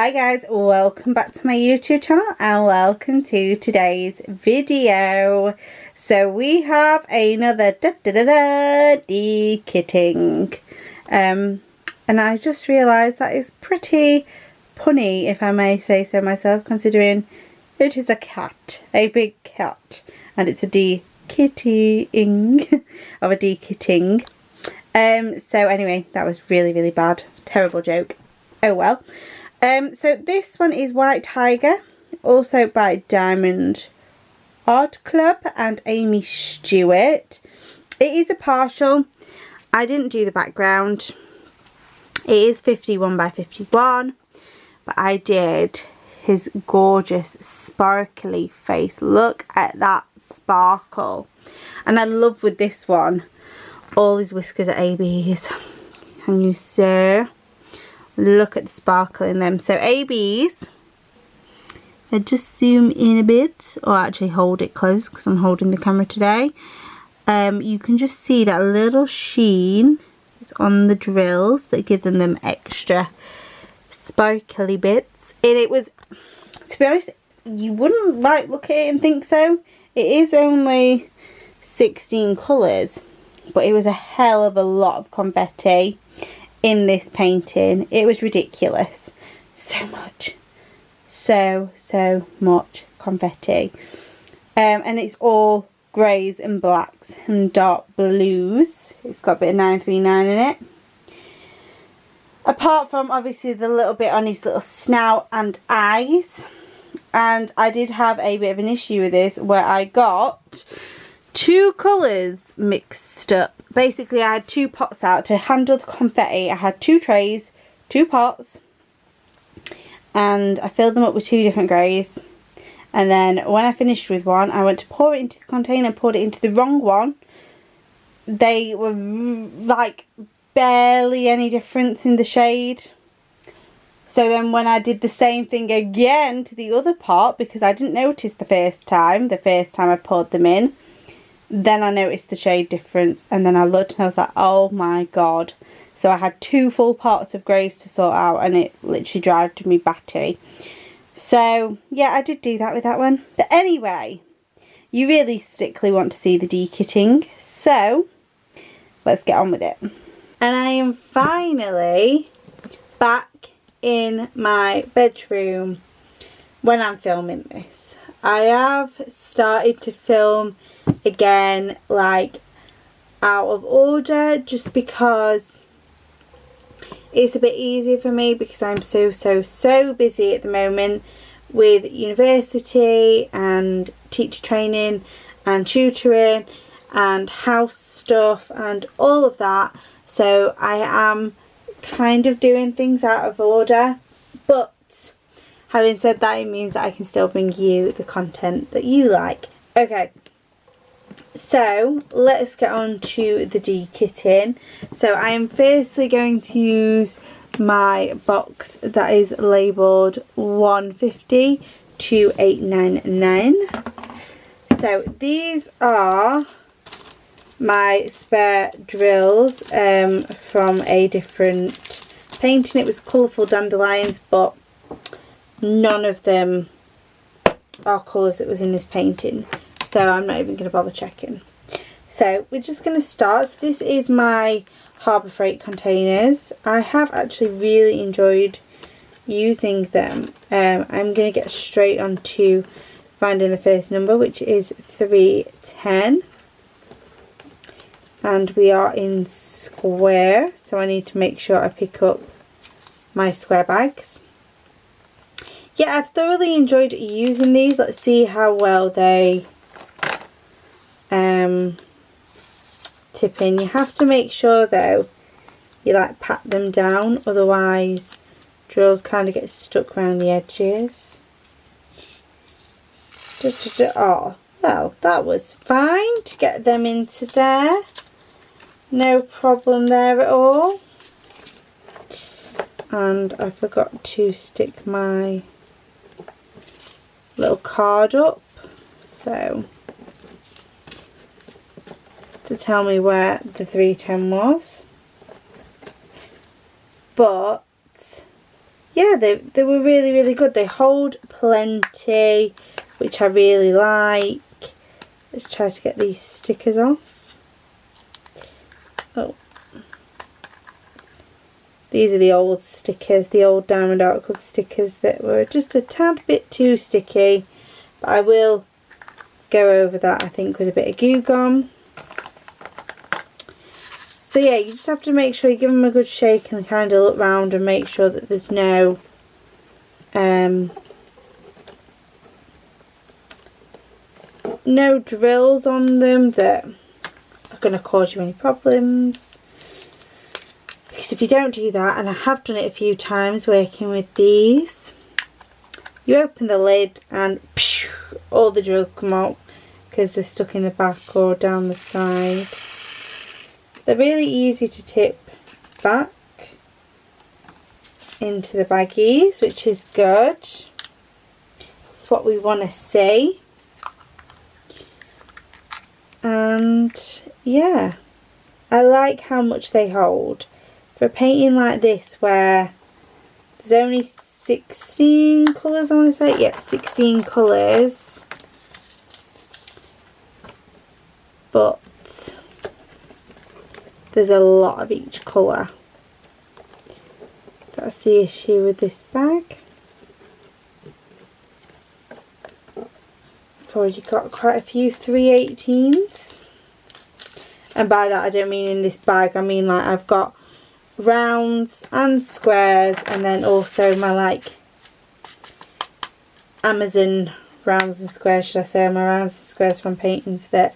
Hi guys, welcome back to my YouTube channel and welcome to today's video. So we have another de-kitting and I just realised that is pretty punny, if I may say so myself, considering it is a cat, a big cat, and it's a de-kitting of a de-kitting. So anyway, that was really bad, terrible joke. Oh well. So this one is White Tiger, also by Diamond Art Club and Aimee Stewart. It is a partial. I didn't do the background. It is 51 by 51, but I did his gorgeous sparkly face. Look at that sparkle. And I love with this one, all his whiskers are ABs. Can you see? Look at the sparkle in them. So ABs, I just zoom in a bit, or actually hold it close because I'm holding the camera today. You can just see that little sheen is on the drills that give them extra sparkly bits. And it was, to be honest, you wouldn't like look at it and think so. It is only 16 colours, but it was a hell of a lot of confetti in this painting. It was ridiculous. So much. So much confetti. And it's all greys and blacks and dark blues. It's got a bit of 939 in it. Apart from obviously the little bit on his little snout and eyes. And I did have a bit of an issue with this where I got two colours mixed up. Basically I had two pots out to handle the confetti. I had two trays, two pots, and I filled them up with two different greys. And then when I finished with one, I went to pour it into the container and poured it into the wrong one. They were like barely any difference in the shade. So then when I did the same thing again to the other pot, because I didn't notice the first time I poured them in, then I noticed the shade difference, and then I looked and I was like, oh my god. So I had two full pots of greys to sort out, and it literally dried me batty. So yeah, I did do that with that one. But anyway, you realistically want to see the de-kitting, so let's get on with it. And I am finally back in my bedroom when I'm filming this. I have started to film again, like out of order, just because it's a bit easier for me, because I'm so busy at the moment with university and teacher training and tutoring and house stuff and all of that. So I am kind of doing things out of order, but having said that, it means that I can still bring you the content that you like. Okay, so let's get on to the de-kitting. So I am firstly going to use my box that is labelled 150 to 899. So these are my spare drills from a different painting. It was Colourful Dandelions, but none of them are colours that was in this painting, so I'm not even going to bother checking. So we're just going to start. So this is my Harbour Freight containers. I have actually really enjoyed using them. I'm going to get straight on to finding the first number, which is 310. And we are in square, so I need to make sure I pick up my square bags. Yeah, I've thoroughly enjoyed using these. Let's see how well they tip in. You have to make sure though you like pat them down, otherwise drills kind of get stuck around the edges. Oh, well, that was fine to get them into there. No problem there at all. And I forgot to stick my little card up, so to tell me where the 310 was. But yeah, they were really, really good. They hold plenty, which I really like. Let's try to get these stickers off. Oh. These are the old stickers, the old Diamond Art Club stickers that were just a tad bit too sticky. But I will go over that, I think, with a bit of glue gum. So yeah, you just have to make sure you give them a good shake and kind of look round and make sure that there's no no drills on them that are going to cause you any problems. Because if you don't do that, and I have done it a few times working with these, you open the lid and phew, all the drills come out because they're stuck in the back or down the side. They're really easy to tip back into the baggies, which is good. It's what we want to see. And yeah, I like how much they hold. For a painting like this where there's only 16 colours, I want to say. Yep, 16 colours. But there's a lot of each colour. That's the issue with this bag. I've already got quite a few 3/18s. And by that I don't mean in this bag, I mean like I've got rounds and squares, and then also my like Amazon rounds and squares, should I say, my rounds and squares from paintings that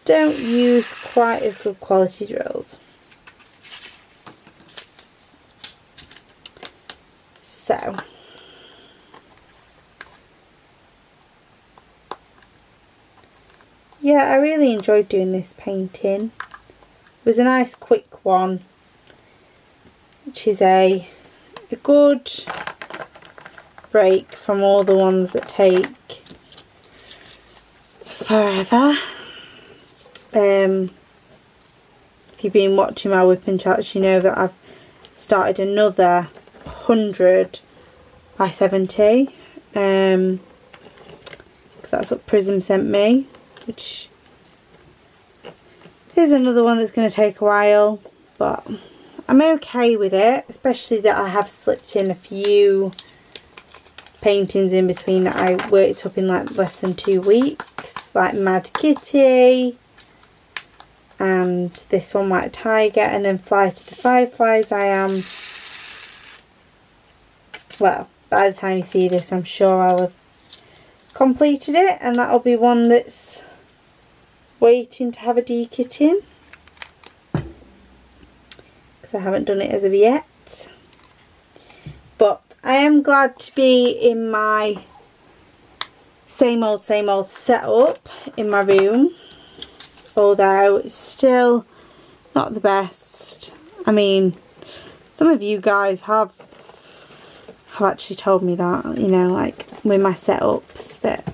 don't use quite as good quality drills. So yeah, I really enjoyed doing this painting. It was a nice quick one, which is a good break from all the ones that take forever. If you've been watching my whipping chats, you know that I've started another 100 by 70 because that's what Prism sent me, which is another one that's going to take a while, but I'm okay with it, especially that I have slipped in a few paintings in between that I worked up in like less than 2 weeks, like Mad Kitty and this one, White Tiger, and then Flight of the Fireflies. I am, well, by the time you see this I'm sure I'll have completed it, and that'll be one that's waiting to have a dekit in because I haven't done it as of yet. But I am glad to be in my same old setup in my room, although it's still not the best. I mean, some of you guys have actually told me that, you know, like with my setups, that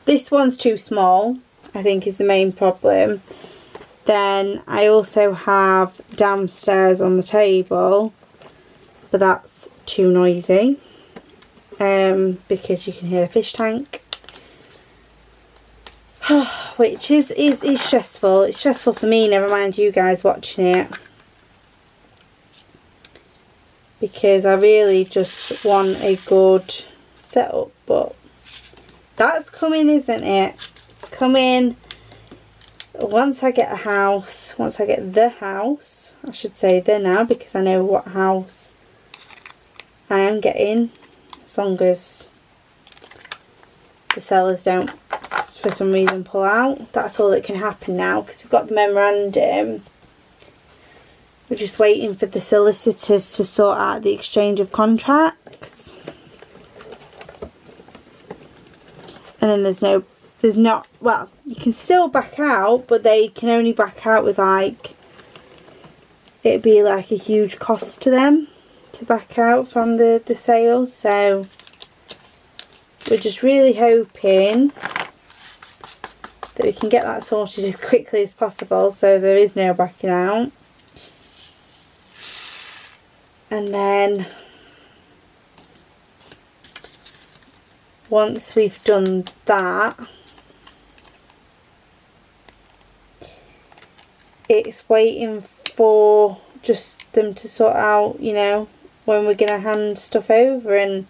this one's too small, I think, is the main problem. Then I also have downstairs on the table, but that's too noisy because you can hear the fish tank, which is stressful. It's stressful for me, never mind you guys watching it, because I really just want a good setup. But that's coming, isn't it? It's coming once I get a house, once I get the house, I should say the now, because I know what house I am getting, as long as the sellers don't for some reason pull out. That's all that can happen now, because we've got the memorandum. We're just waiting for the solicitors to sort out the exchange of contracts, and then there's not, well, you can still back out, but they can only back out with like, it'd be like a huge cost to them to back out from the sale. So we're just really hoping that we can get that sorted as quickly as possible so there is no backing out. And then once we've done that, it's waiting for just them to sort out, you know, when we're going to hand stuff over and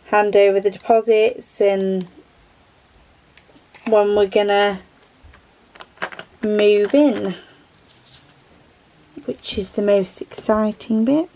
hand over the deposits, and when we're going to move in, which is the most exciting bit.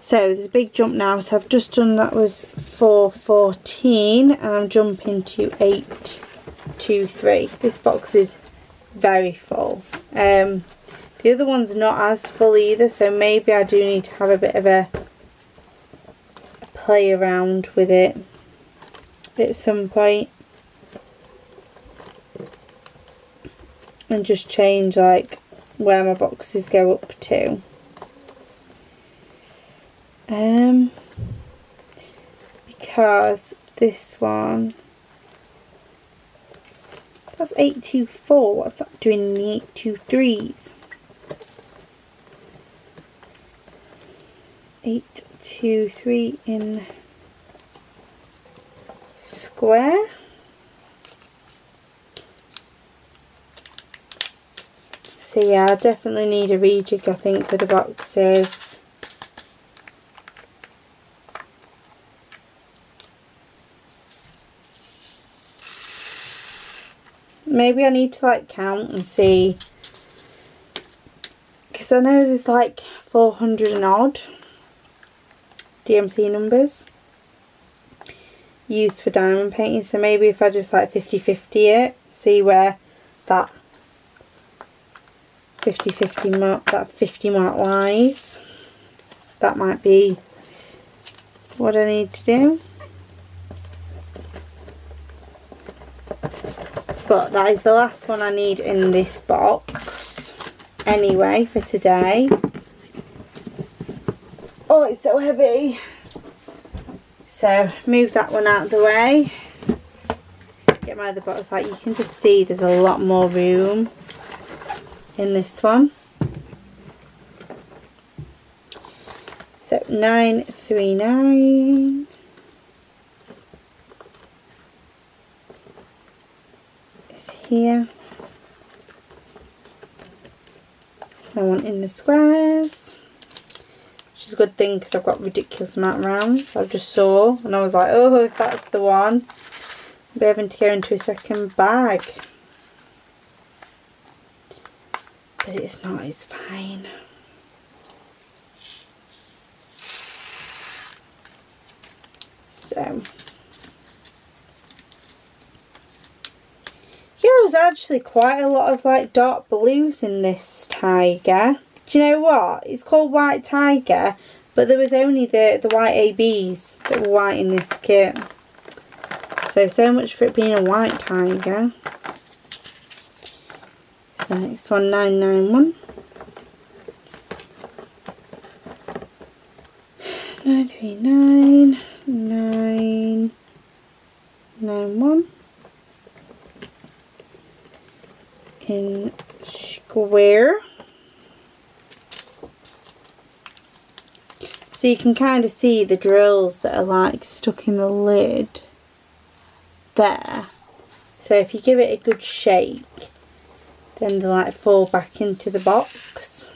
So there's a big jump now, so I've just done, that was 414, and I'm jumping to 823. This box is very full. The other one's not as full either, so maybe I do need to have a bit of a play around with it at some point and just change like where my boxes go up to. Because this one, that's 824. What's that doing in the 823s? 823 in square. So yeah, I definitely need a rejig, I think, for the boxes. Maybe I need to like count and see, because I know there's like 400 and odd DMC numbers used for diamond painting, so maybe if I just like 50-50 it, see where that 50-50 mark, that 50 mark lies. That might be what I need to do. But that is the last one I need in this box anyway for today. Oh, it's so heavy. So move that one out of the way. Get my other box out. You can just see there's a lot more room in this one. So 939 is here. I want in the squares, which is a good thing because I've got a ridiculous amount of rounds. I just saw and I was like, oh, if that's the one, I'll be having to go into a second bag. But it's not, it's fine. So yeah, there was actually quite a lot of like dark blues in this tiger. Do you know what? It's called White Tiger, but there was only the white ABs that were white in this kit. So much for it being a white tiger. So the next one, 991. 939, 991. In square. So you can kind of see the drills that are like stuck in the lid there. So if you give it a good shake, then they like fall back into the box.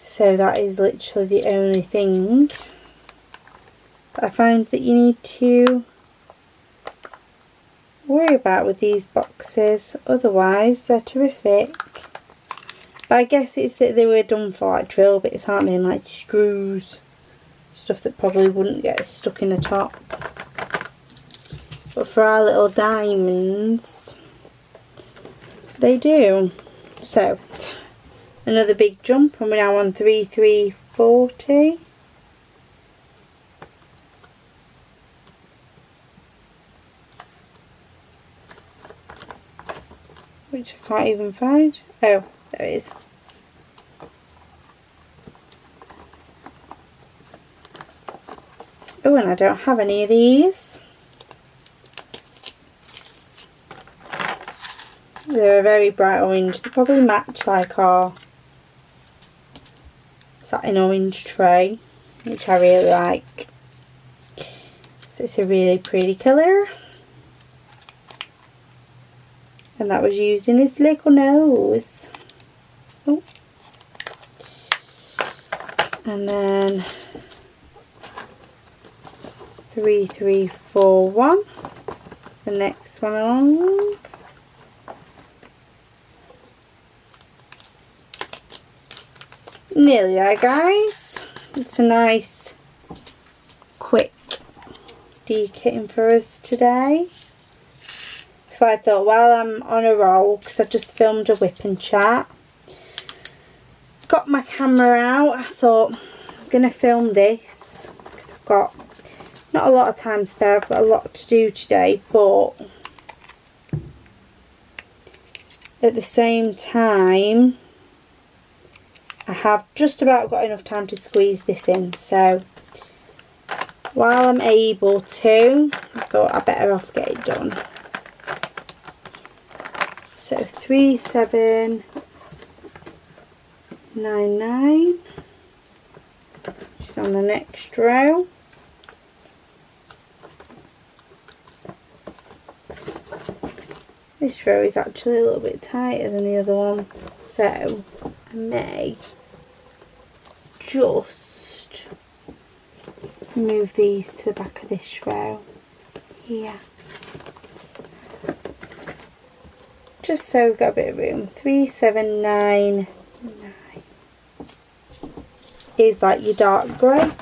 So that is literally the only thing that I find that you need to worry about with these boxes. Otherwise they're terrific. But I guess it's that they were done for like drill bits, aren't they, and like screws, stuff that probably wouldn't get stuck in the top. But for our little diamonds, they do. So another big jump, and we're now on 3340. Which I can't even find. Oh, there it is. Oh, and I don't have any of these. They're a very bright orange. They probably match like our satin orange tray, which I really like. So it's a really pretty colour. And that was used in his little nose. Oh. And then 3341, the next one along. Nearly there, guys. It's a nice quick dekitting for us today. So I thought, while I'm on a roll, because I just filmed a whip and chat, got my camera out, I thought I'm going to film this because I've got not a lot of time spare. I've got a lot to do today, but at the same time I have just about got enough time to squeeze this in. So while I'm able to, I thought I better off get it done. So 3799, which is on the next row. This row is actually a little bit tighter than the other one, so I may just move these to the back of this row here. Just so we've got a bit of room. 3799 is like your dark grey,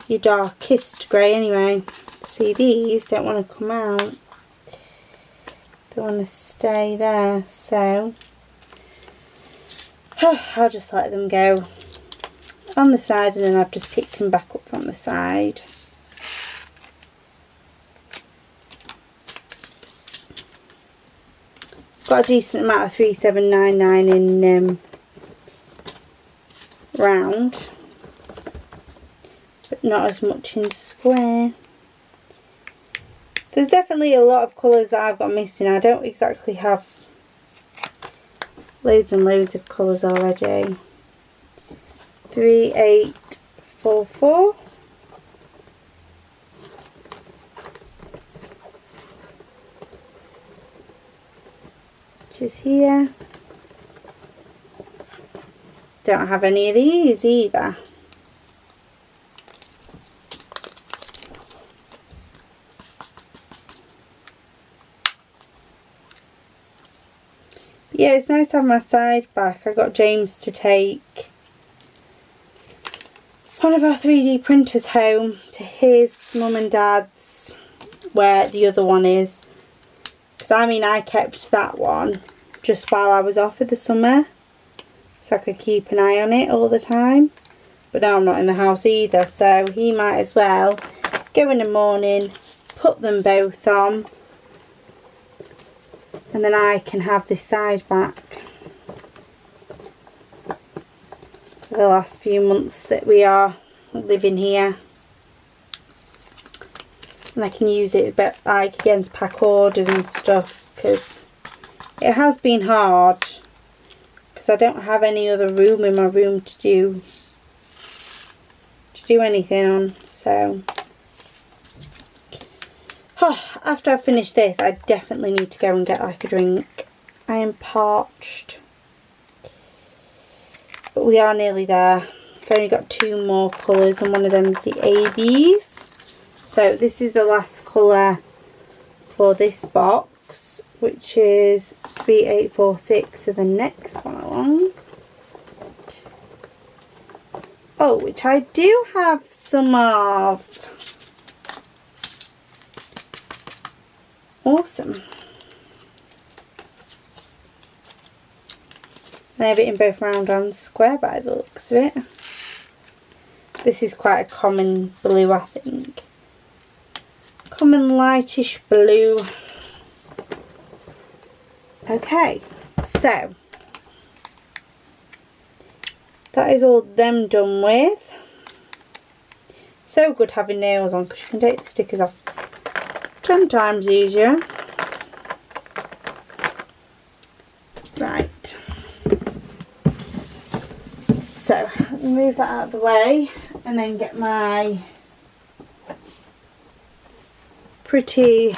your darkest grey anyway. See, these don't want to come out, they want to stay there, so I'll just let them go on the side, and then I've just picked them back up from the side. Got a decent amount of 3799 in round, but not as much in square. There's definitely a lot of colours that I've got missing. I don't exactly have loads and loads of colours already. 3844. Is here. Don't have any of these either. Yeah, it's nice to have my side back. I got James to take one of our 3D printers home to his mum and dad's, where the other one is. I mean, I kept that one just while I was off for the summer, so I could keep an eye on it all the time. But now I'm not in the house either, so he might as well go in the morning, put them both on, and then I can have this side back for the last few months that we are living here. And I can use it a bit like against pack orders and stuff, because it has been hard because I don't have any other room in my room to do anything on. So after I finish this, I definitely need to go and get like a drink. I am parched, but we are nearly there. I've only got 2 more colours, and one of them is the ABs. So this is the last colour for this box, which is 3846, so the next one along. Oh, which I do have some of. Awesome. I have it in both round and square by the looks of it. This is quite a common blue, I think. Common lightish blue. Okay, so that is all them done with. So good having nails on, because you can take the stickers off 10 times easier. Right, So let me move that out of the way and then get my pretty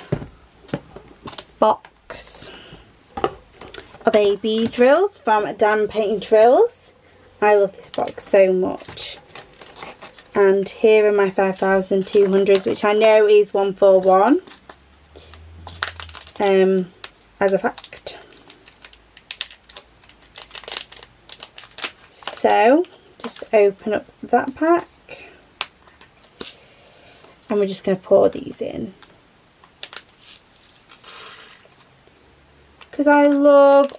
box of AB drills from Diamond Painting Drills. I love this box so much. And here are my 5200s, which I know is 141 as a fact. So just open up that pack and we're just going to pour these in. Because I love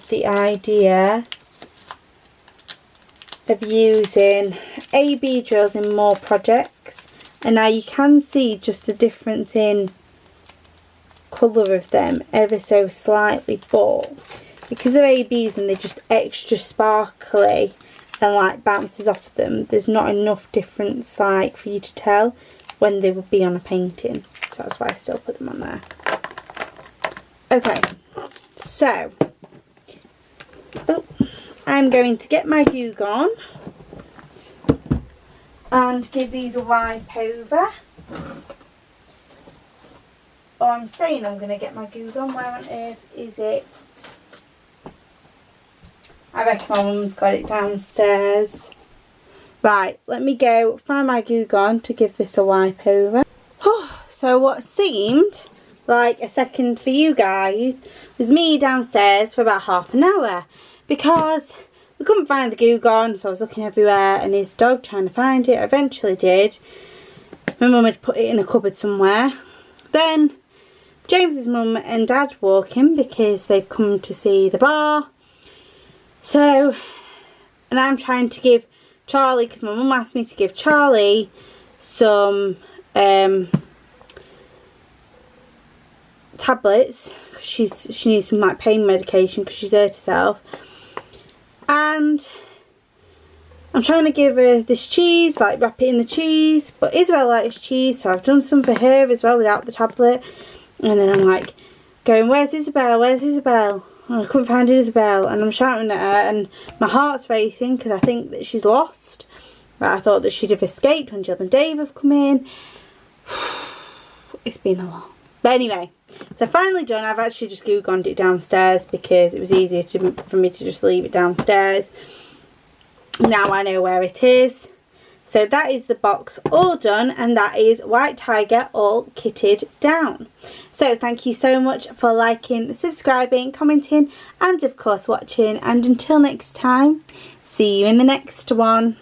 the idea of using AB drills in more projects, and now you can see just the difference in colour of them ever so slightly, but because they're ABs and they're just extra sparkly and like bounces off them, there's not enough difference like for you to tell when they would be on a painting, so that's why I still put them on there. Okay, so I'm going to get my glue gun and give these a wipe over. Oh, I'm saying I'm going to get my glue gun. Where on earth is it? I reckon my mum's got it downstairs. Right, let me go find my glue gun to give this a wipe over. So what seemed like a second for you guys was me downstairs for about half an hour, because we couldn't find the glue gun, so I was looking everywhere and his dog trying to find it. I eventually did. My mum had put it in a cupboard somewhere. Then James's mum and dad walk in because they've come to see the bar. So, and I'm trying to give Charlie, because my mum asked me to give Charlie some tablets, because she needs some like pain medication because she's hurt herself. And I'm trying to give her this cheese, like wrap it in the cheese, but Isabel likes cheese, so I've done some for her as well without the tablet. And then I'm like going, where's Isabel, where's Isabel? And I couldn't find Isabel, and I'm shouting at her and my heart's racing because I think that she's lost. But I thought that she'd have escaped when Jill and Dave have come in. It's been a lot. But anyway, so finally done. I've actually just glue gunned it downstairs because it was easier for me to just leave it downstairs. Now I know where it is. So that is the box all done, and that is White Tiger all kitted down. So thank you so much for liking, subscribing, commenting, and of course watching. And until next time, see you in the next one.